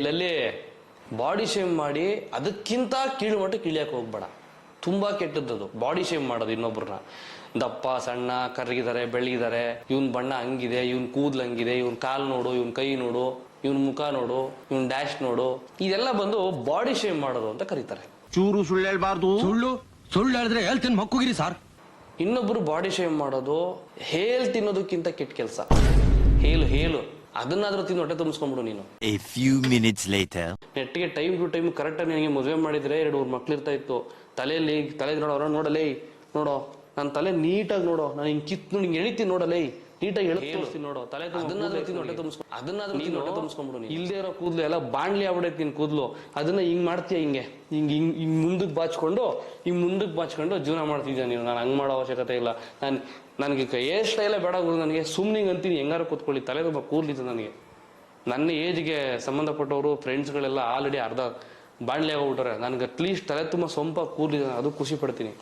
ಲಲ್ಲಿ body shame ಮಾಡಿ ಅದಕ್ಕಿಂತ ಕೀಳು ಮಟ್ಟಕ್ಕೆ ಇಳಿಯಕ್ಕೆ ಹೋಗ್ಬೇಡ. ತುಂಬಾ ಕೆಟ್ಟದ್ದು ಬಾಡಿ ಶೇಮ್ ಮಾಡೋದು ಇನ್ನೊಬ್ರನ್ನ. ದಪ್ಪ ಸಣ್ಣ ಕರ್ಗಿದ್ದಾರೆ ಬೆಳಗಿದ್ದಾರೆ, ಇವನ್ ಬಣ್ಣ ಹಂಗಿದೆ, ಇವನ್ ಕೂದ್ಲು ಹಂಗಿದೆ, ಇವನ್ ಕಾಲ್ ನೋಡು, ಇವನ್ ಕೈ ನೋಡು, ಇವನ್ ಮುಖ ನೋಡು, ಇವನ್ ಡ್ಯಾಶ್ ನೋಡು, ಇದೆಲ್ಲ ಬಂದು ಬಾಡಿ ಶೇಮ್ ಮಾಡೋದು ಅಂತ ಕರೀತಾರೆ. ಚೂರು ಸುಳ್ಳು ಹೇಳ್ಬಾರ್ದು. ಸುಳ್ಳು ಹೇಳಿದ್ರೆ ಹೇಳ್ತೀನಿ ಮಕ್ಕುಗಿರಿ ಸಾರ್. ಇನ್ನೊಬ್ರು ಬಾಡಿ ಶೇಮ್ ಮಾಡೋದು ಹೇಲ್ ತಿನ್ನೋದಕ್ಕಿಂತ ಕೆಟ್ಟ ಕೆಲಸ. ಹೇಲು ಅದನ್ನಾದ್ರೂ ತಿಂದು ಹೊಟ್ಟೆ ತುಂಬಿಸ್ಕೊಂಡ್ಬಿಡು ನೀನು. A few minutes later. ನೆಟ್ಟಿಗೆ ಟೈಮ್ ಟು ಟೈಮ್ ಕರೆಕ್ಟ್ ಆಗಿ ನನಗೆ ಮದುವೆ ಮಾಡಿದ್ರೆ 2 ಮಕ್ಳು ಇರ್ತಾ ಇತ್ತು. ತಲೆ ನೋಡೋ ನೋಡಲೇ ನೋಡೋ, ನನ್ನ ತಲೆ ನೀಟಾಗಿ ನೋಡೋ, ನಾನು ಹಿಂಗ್ ಕಿತ್ತು ಹಿಂಗೆ ಎಳಿತೀನಿ ನೋಡಲೇ, ನೀಟಾಗಿ ಹೇಳ್ತೀನಿ ನೋಡೋ, ತಲೆ ಅದನ್ನಾದ್ರೂ ತಿಂದು ಹೊಟ್ಟೆ ತುಂಬಿಸ್ಕೊ, ಅದನ್ನಾದ್ರೂ ತಿಂದು ಹೊಟ್ಟೆ ತುಂಬಿಸ್ಕೊಂಡ್ಬಿಡು. ಇಲ್ದೇ ಇರೋ ಕೂದಲು ಎಲ್ಲ ಬಾಣ್ಲಿ ಆಗ್ಬಿಡೈತಿ ನಿನ್ ಕೂದಲು. ಅದನ್ನ ಹಿಂಗ್ ಮಾಡ್ತೀಯ, ಹಿಂಗ್ ಮುಂದಕ್ಕೆ ಬಾಚ್ಕೊಂಡು ಜೀವನ ಮಾಡ್ತಿದ್ಯಾ ನೀನು. ನಾನು ಹಂಗ್ ಮಾಡೋ ಅವಶ್ಯಕತೆ ಇಲ್ಲ. ನನಗೆ ಹೇರ್ ಸ್ಟೈಲೇ ಬೇಡ, ನನಗೆ ಸುಮ್ಮನೆ ಅಂತೀನಿ, ಹೆಂಗಾರು ಕೂತ್ಕೊಳ್ಳಿ, ತಲೆ ತುಂಬ ಕೂದಲಿತ್ತು ನನಗೆ. ನನ್ನ ಏಜ್ಗೆ ಸಂಬಂಧಪಟ್ಟವರು ಫ್ರೆಂಡ್ಸ್ಗಳೆಲ್ಲ ಆಲ್ರೆಡಿ ಅರ್ಧ ಬಾಣ್ಲಿ ಆಗೋಗ್ಬಿಟ್ರೆ, ನನಗೆ ಅಟ್ಲೀಸ್ಟ್ ತಲೆ ತುಂಬ ಸೊಂಪ ಕೂದಲಿದೆ, ಅದು ಖುಷಿ ಪಡ್ತೀನಿ.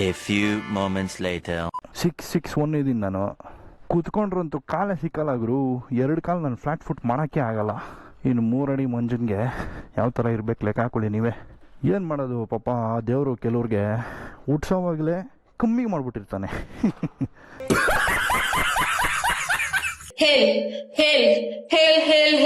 A few moments later. 6'1" ಇದೀನಿ ನಾನು. ಕೂತ್ಕೊಂಡ್ರಂತೂ ಕಾಲೇ ಸಿಕ್ಕಲ್ಲ ಗುರು. 2 ಕಾಲು ನಾನು ಫ್ಲಾಟ್ ಫುಟ್ ಮಾಡೋಕ್ಕೆ ಆಗಲ್ಲ. ಇನ್ನು 3 ಅಡಿ ಮಂಜನ್ಗೆ ಯಾವ ಥರ ಇರ್ಬೇಕು ಲೆಕ್ಕ ಹಾಕೊಳ್ಳಿ ನೀವೇ. ಏನು ಮಾಡೋದು ಪಾಪ, ದೇವರು ಕೆಲವ್ರಿಗೆ ಹುಟ್ಸೋವಾಗಲೇ ಕಮ್ಮಿ ಮಾಡಿಬಿಟ್ಟಿರ್ತಾನೆ. ಹೇಲ್ ಹೇಲ್ ಹೇಲ್ ಹೇಲ್